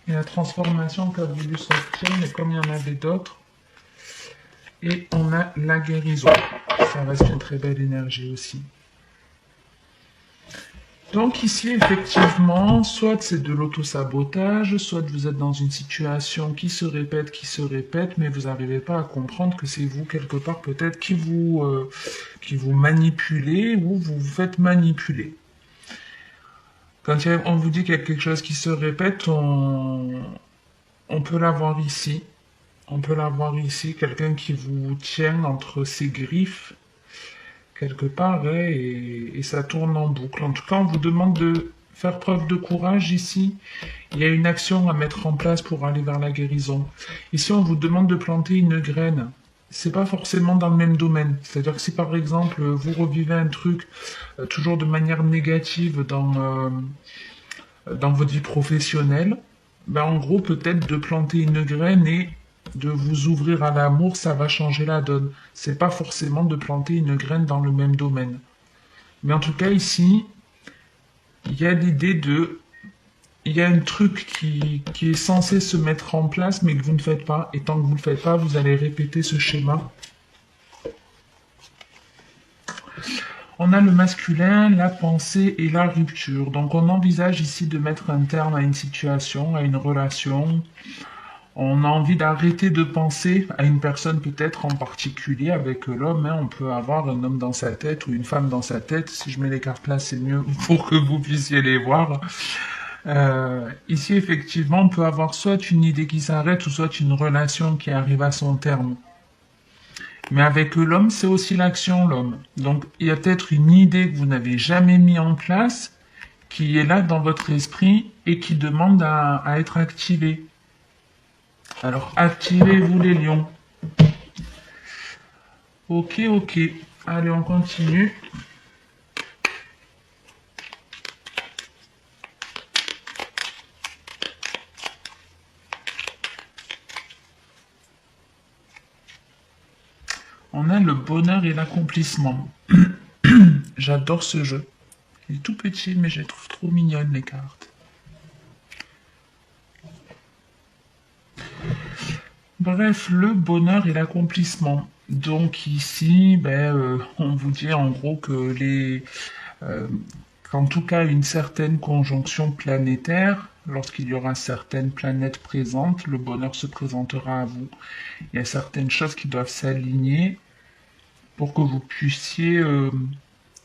et la transformation qu'a voulu sortir, mais comme il y en avait d'autres. Et on a la guérison. Ça reste une très belle énergie aussi. Donc ici, effectivement, soit c'est de l'auto-sabotage, soit vous êtes dans une situation qui se répète, mais vous n'arrivez pas à comprendre que c'est vous, quelque part, peut-être, qui vous manipulez ou vous vous faites manipuler. Quand on vous dit qu'il y a quelque chose qui se répète, on peut l'avoir ici. On peut l'avoir ici, quelqu'un qui vous tient entre ses griffes, quelque part, hein, et ça tourne en boucle. En tout cas, on vous demande de faire preuve de courage ici. Il y a une action à mettre en place pour aller vers la guérison. Ici, on vous demande de planter une graine. C'est pas forcément dans le même domaine. C'est-à-dire que si par exemple vous revivez un truc toujours de manière négative dans votre vie professionnelle, ben en gros peut-être de planter une graine et de vous ouvrir à l'amour, ça va changer la donne. C'est pas forcément de planter une graine dans le même domaine. Mais en tout cas ici, il y a l'idée de... Il y a un truc qui est censé se mettre en place, mais que vous ne faites pas. Et tant que vous ne le faites pas, vous allez répéter ce schéma. On a le masculin, la pensée et la rupture. Donc on envisage ici de mettre un terme à une situation, à une relation. On a envie d'arrêter de penser à une personne peut-être en particulier avec l'homme. Hein. On peut avoir un homme dans sa tête ou une femme dans sa tête. Si je mets les cartes là, c'est mieux pour que vous puissiez les voir. Ici, effectivement, on peut avoir soit une idée qui s'arrête ou soit une relation qui arrive à son terme. Mais avec l'homme, c'est aussi l'action, l'homme. Donc, il y a peut-être une idée que vous n'avez jamais mis en place qui est là dans votre esprit et qui demande à être activée. Alors, activez-vous les lions. Ok, ok. Allez, on continue. On a le bonheur et l'accomplissement. J'adore ce jeu. Il est tout petit, mais je les trouve trop mignonnes, les cartes. Bref, le bonheur et l'accomplissement. Donc ici, on vous dit en gros que qu'en tout cas une certaine conjonction planétaire, lorsqu'il y aura certaines planètes présentes, le bonheur se présentera à vous. Il y a certaines choses qui doivent s'aligner pour que vous puissiez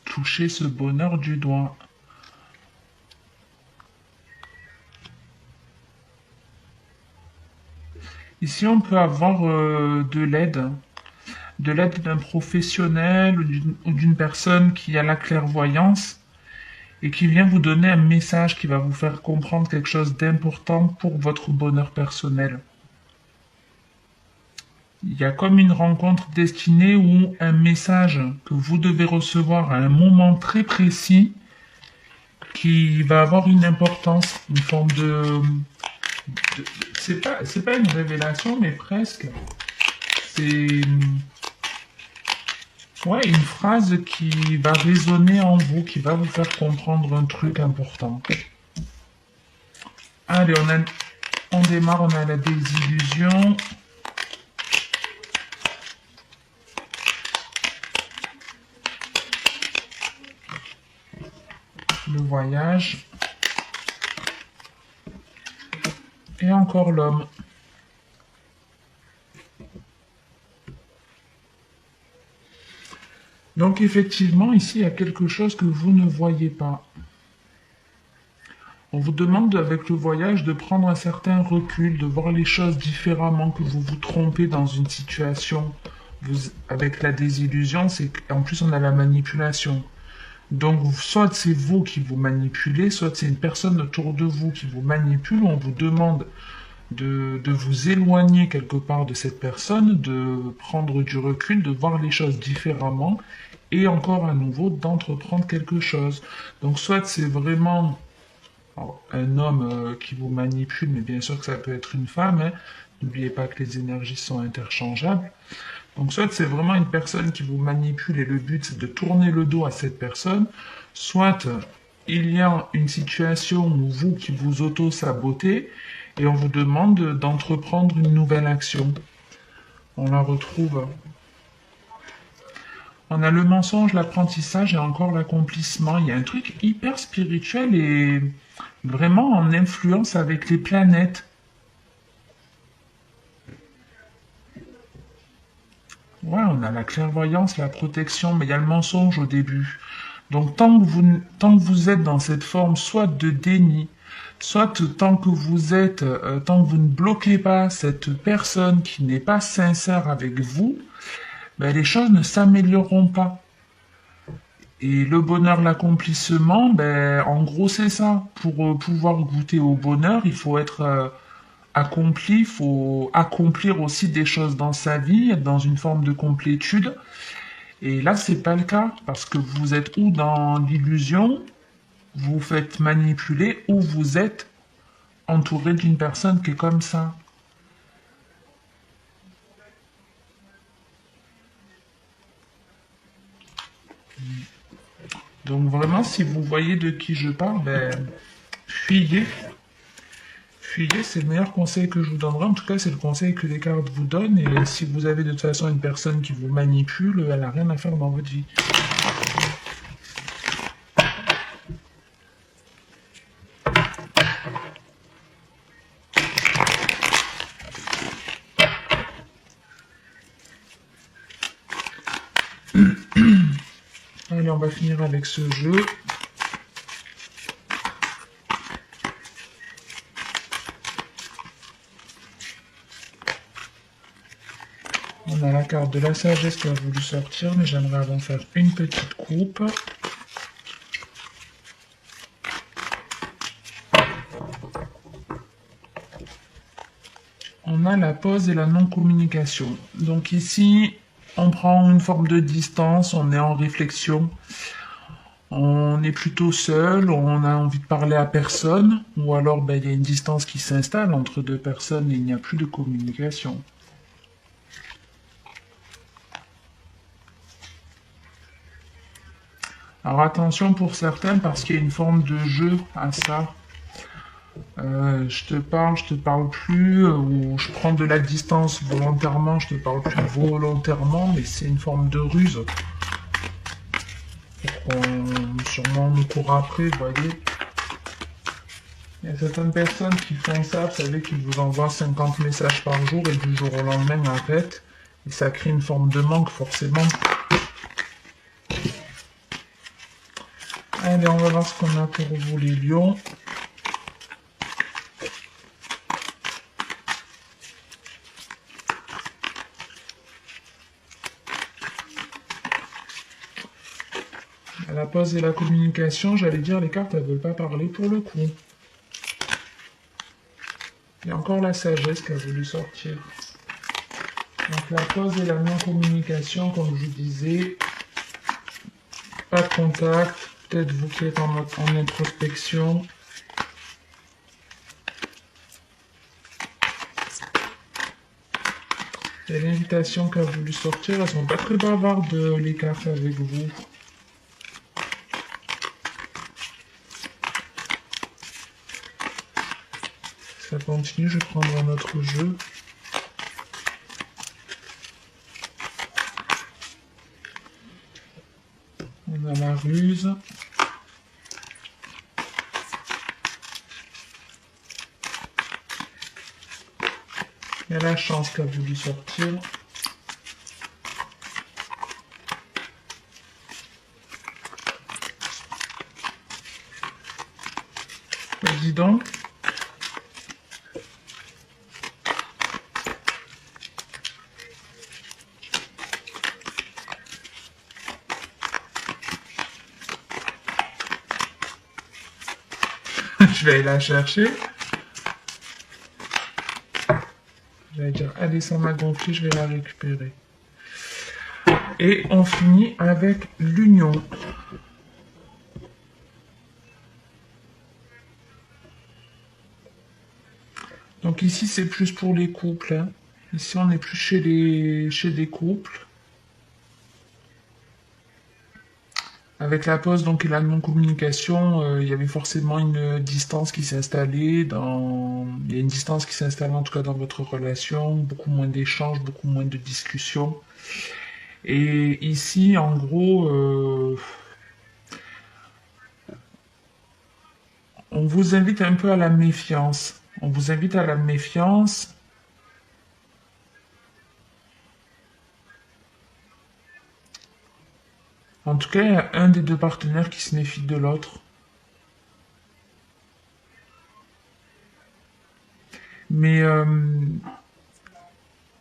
toucher ce bonheur du doigt. Ici, on peut avoir de l'aide d'un professionnel ou d'une personne qui a la clairvoyance et qui vient vous donner un message qui va vous faire comprendre quelque chose d'important pour votre bonheur personnel. Il y a comme une rencontre destinée ou un message que vous devez recevoir à un moment très précis qui va avoir une importance, une forme c'est pas une révélation, mais presque. C'est une phrase qui va résonner en vous, qui va vous faire comprendre un truc important. Allez, on démarre, on a la désillusion. Le voyage. Et encore l'homme. Donc effectivement, ici, il y a quelque chose que vous ne voyez pas. On vous demande avec le voyage de prendre un certain recul, de voir les choses différemment, que vous vous trompez dans une situation. Avec la désillusion, c'est qu'en plus on a la manipulation. Donc soit c'est vous qui vous manipulez, soit c'est une personne autour de vous qui vous manipule. On vous demande de vous éloigner quelque part de cette personne, de prendre du recul, de voir les choses différemment et encore à nouveau d'entreprendre quelque chose. Donc soit c'est vraiment un homme qui vous manipule, mais bien sûr que ça peut être une femme. Hein. N'oubliez pas que les énergies sont interchangeables. Donc soit c'est vraiment une personne qui vous manipule et le but c'est de tourner le dos à cette personne, soit il y a une situation où vous qui vous auto-sabotez et on vous demande d'entreprendre une nouvelle action. On la retrouve. On a le mensonge, l'apprentissage et encore l'accomplissement. Il y a un truc hyper spirituel et vraiment en influence avec les planètes. Ouais, on a la clairvoyance, la protection, mais il y a le mensonge au début. Donc tant que vous êtes dans cette forme soit de déni, soit tant que vous ne bloquez pas cette personne qui n'est pas sincère avec vous, ben, les choses ne s'amélioreront pas. Et le bonheur, l'accomplissement, ben, en gros, c'est ça. Pour pouvoir goûter au bonheur, il faut être accompli, il faut accomplir aussi des choses dans sa vie, être dans une forme de complétude. Et là, c'est pas le cas, parce que vous êtes ou dans l'illusion, vous vous faites manipuler, ou vous êtes entouré d'une personne qui est comme ça. Donc vraiment, si vous voyez de qui je parle, ben, fuyez. Fuyez, c'est le meilleur conseil que je vous donnerai. En tout cas, c'est le conseil que les cartes vous donnent. Et si vous avez de toute façon une personne qui vous manipule, elle n'a rien à faire dans votre vie. Allez, on va finir avec ce jeu. On a la carte de la sagesse qui a voulu sortir, mais j'aimerais avant faire une petite coupe. On a la pause et la non-communication. Donc ici, on prend une forme de distance, on est en réflexion. On est plutôt seul, on a envie de parler à personne, ou alors ben, il y a une distance qui s'installe entre deux personnes et il n'y a plus de communication. Alors attention pour certains parce qu'il y a une forme de jeu à ça. Je te parle plus, ou je prends de la distance volontairement, je te parle plus volontairement, mais c'est une forme de ruse. Pour qu'on sûrement nous court après, vous voyez. Il y a certaines personnes qui font ça, vous savez, qui vous envoient 50 messages par jour et du jour au lendemain arrêtent. Et ça crée une forme de manque forcément. Allez, on va voir ce qu'on a pour vous les lions. La pause et la communication, j'allais dire, les cartes, elles ne veulent pas parler pour le coup. Il y a encore la sagesse qui a voulu sortir. Donc la pause et la non-communication, comme je vous disais, pas de contact, peut-être vous qui êtes en introspection. Il y a l'invitation qui a voulu sortir, elles sont pas très bavardes les cartes avec vous. Ça continue, je vais prendre un autre jeu. On a la ruse. Il y a la chance qui a voulu sortir. Mais dis donc. Je vais aller la chercher. Je vais dire, allez, ça m'a gonflé, je vais la récupérer. Et on finit avec l'union. Donc ici, c'est plus pour les couples. Hein. Ici, on n'est plus chez des couples. Avec la pause donc et la non-communication, il y avait forcément une distance qui s'est installée il y a une distance qui s'est installée en tout cas dans votre relation, beaucoup moins d'échanges, beaucoup moins de discussions. Et ici, en gros, on vous invite un peu à la méfiance. On vous invite à la méfiance. En tout cas, il y a un des deux partenaires qui se méfie de l'autre. Mais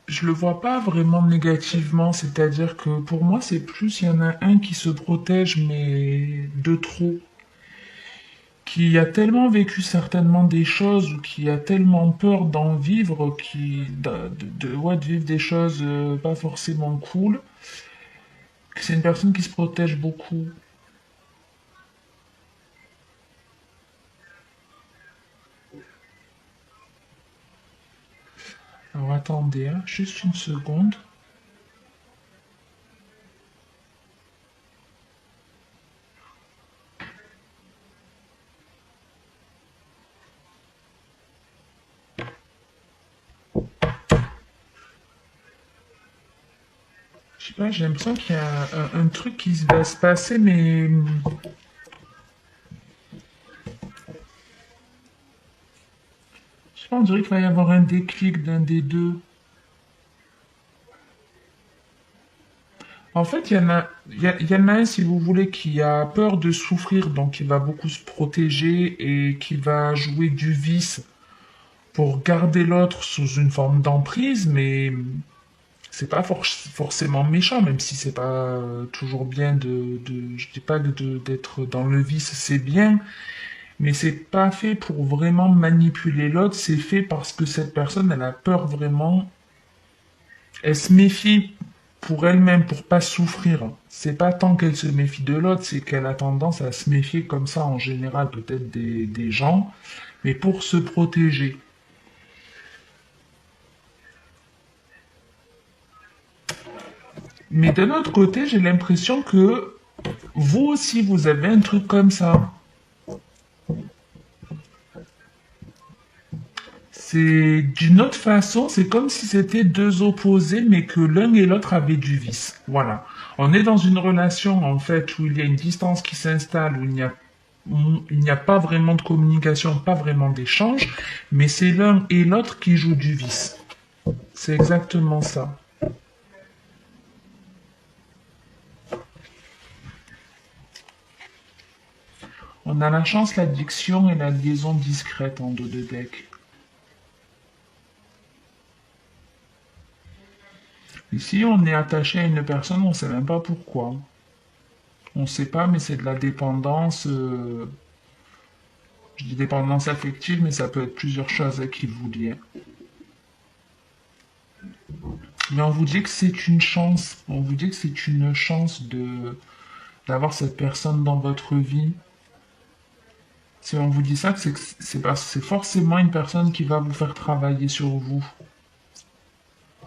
je le vois pas vraiment négativement, c'est-à-dire que pour moi, c'est plus, il y en a un qui se protège, mais de trop, qui a tellement vécu certainement des choses, ou qui a tellement peur d'en vivre, ouais, de vivre des choses pas forcément cool, que c'est une personne qui se protège beaucoup. Alors attendez, hein, juste une seconde. Je sais pas, j'ai l'impression qu'il y a un truc qui va se passer, mais je sais pas, on dirait qu'il va y avoir un déclic d'un des deux. En fait, il y en a un, si vous voulez, qui a peur de souffrir, donc il va beaucoup se protéger et qui va jouer du vice pour garder l'autre sous une forme d'emprise, mais c'est pas forcément méchant, même si c'est pas toujours bien je dis pas d'être dans le vice, c'est bien, mais c'est pas fait pour vraiment manipuler l'autre, c'est fait parce que cette personne, elle a peur vraiment, elle se méfie pour elle-même, pour pas souffrir. C'est pas tant qu'elle se méfie de l'autre, c'est qu'elle a tendance à se méfier comme ça en général, peut-être des gens, mais pour se protéger. Mais d'un autre côté, j'ai l'impression que vous aussi, vous avez un truc comme ça. C'est d'une autre façon, c'est comme si c'était deux opposés, mais que l'un et l'autre avaient du vice. Voilà. On est dans une relation, en fait, où il y a une distance qui s'installe, où il n'y a pas vraiment de communication, pas vraiment d'échange, mais c'est l'un et l'autre qui jouent du vice. C'est exactement ça. On a la chance, l'addiction et la liaison discrète en dos de deck. Ici, on est attaché à une personne, on ne sait même pas pourquoi. On ne sait pas, mais c'est de la dépendance. Je dis dépendance affective, mais ça peut être plusieurs choses qui vous lient. Mais on vous dit que c'est une chance. On vous dit que c'est une chance d'avoir cette personne dans votre vie. Si on vous dit ça, c'est forcément une personne qui va vous faire travailler sur vous.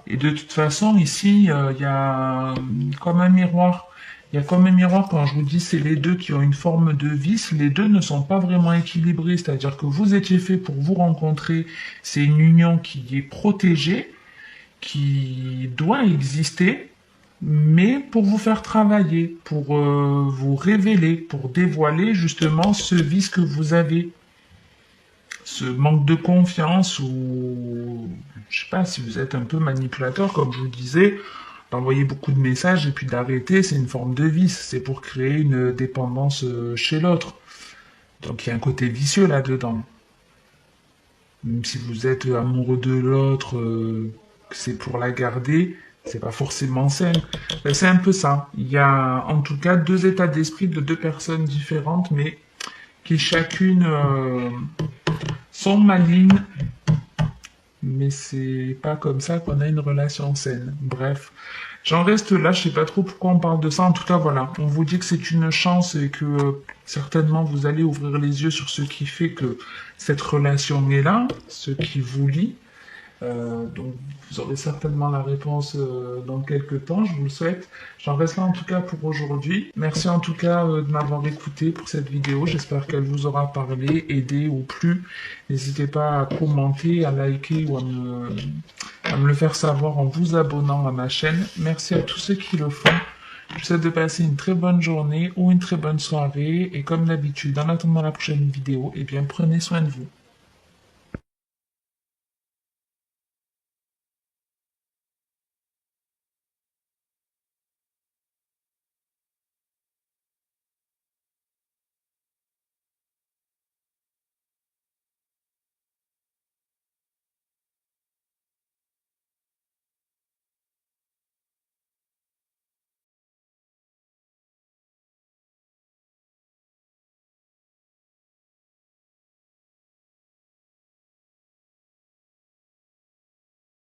Et de toute façon, ici, il y a comme un miroir. Il y a comme un miroir quand je vous dis c'est les deux qui ont une forme de vis, les deux ne sont pas vraiment équilibrés, c'est-à-dire que vous étiez fait pour vous rencontrer, c'est une union qui est protégée, qui doit exister, mais pour vous faire travailler, pour vous révéler, pour dévoiler justement ce vice que vous avez, ce manque de confiance ou je sais pas si vous êtes un peu manipulateur, comme je vous disais, d'envoyer beaucoup de messages et puis d'arrêter, c'est une forme de vice, c'est pour créer une dépendance chez l'autre. Donc il y a un côté vicieux là-dedans. Même si vous êtes amoureux de l'autre, que c'est pour la garder, c'est pas forcément sain. Ben, c'est un peu ça. Il y a en tout cas deux états d'esprit de deux personnes différentes, mais qui chacune sont malignes, mais c'est pas comme ça qu'on a une relation saine. Bref, j'en reste là, je sais pas trop pourquoi on parle de ça. En tout cas, voilà, on vous dit que c'est une chance et que certainement vous allez ouvrir les yeux sur ce qui fait que cette relation est là, ce qui vous lie. Donc vous aurez certainement la réponse dans quelques temps, je vous le souhaite. J'en reste là en tout cas pour aujourd'hui. Merci en tout cas de m'avoir écouté pour cette vidéo. J'espère qu'elle vous aura parlé, aidé ou plu. N'hésitez pas à commenter, à liker ou à me le faire savoir en vous abonnant à ma chaîne. Merci à tous ceux qui le font. Je vous souhaite de passer une très bonne journée ou une très bonne soirée. Et comme d'habitude, en attendant la prochaine vidéo, eh bien prenez soin de vous.